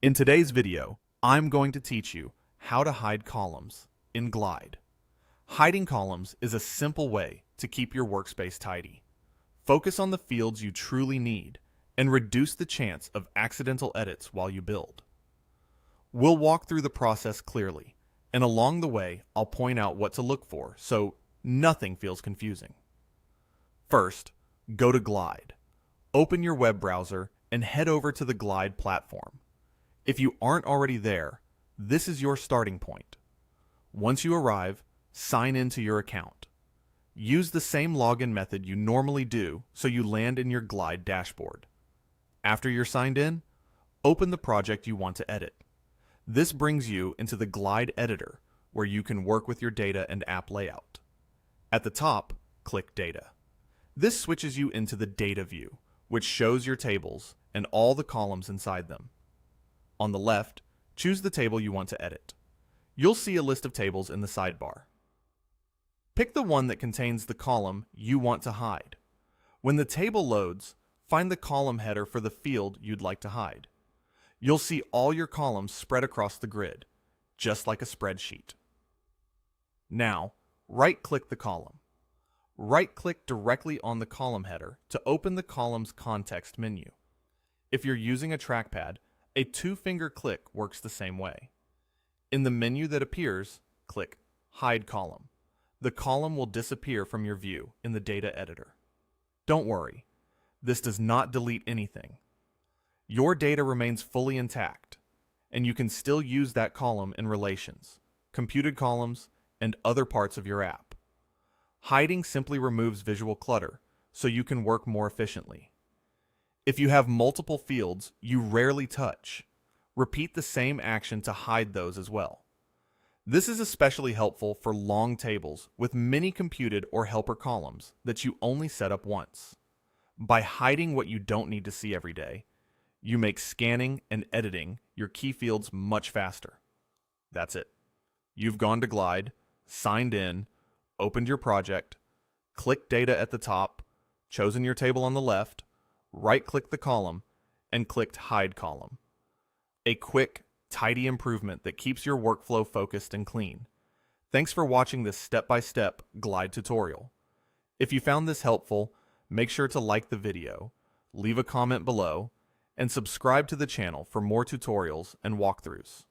In today's video, I'm going to teach you how to hide columns in Glide. Hiding columns is a simple way to keep your workspace tidy. Focus on the fields you truly need and reduce the chance of accidental edits while you build. We'll walk through the process clearly, and along the way, I'll point out what to look for so nothing feels confusing. First, go to Glide. Open your web browser and head over to the Glide platform. If you aren't already there, this is your starting point. Once you arrive, sign into your account. Use the same login method you normally do so you land in your Glide dashboard. After you're signed in, open the project you want to edit. This brings you into the Glide editor, where you can work with your data and app layout. At the top, click Data. This switches you into the Data view, which shows your tables and all the columns inside them. On the left, choose the table you want to edit. You'll see a list of tables in the sidebar. Pick the one that contains the column you want to hide. When the table loads, find the column header for the field you'd like to hide. You'll see all your columns spread across the grid, just like a spreadsheet. Now, right-click the column. Right-click directly on the column header to open the column's context menu. If you're using a trackpad, a two-finger click works the same way. In the menu that appears, click Hide Column. The column will disappear from your view in the data editor. Don't worry, this does not delete anything. Your data remains fully intact, and you can still use that column in Relations, computed columns, and other parts of your app. Hiding simply removes visual clutter, so you can work more efficiently. If you have multiple fields you rarely touch, repeat the same action to hide those as well. This is especially helpful for long tables with many computed or helper columns that you only set up once. By hiding what you don't need to see every day, you make scanning and editing your key fields much faster. That's it. You've gone to Glide, signed in, opened your project, clicked Data at the top, chosen your table on the left, right-click the column, and clicked Hide Column. A quick, tidy improvement that keeps your workflow focused and clean. Thanks for watching this step-by-step Glide tutorial. If you found this helpful, make sure to like the video, leave a comment below, and subscribe to the channel for more tutorials and walkthroughs.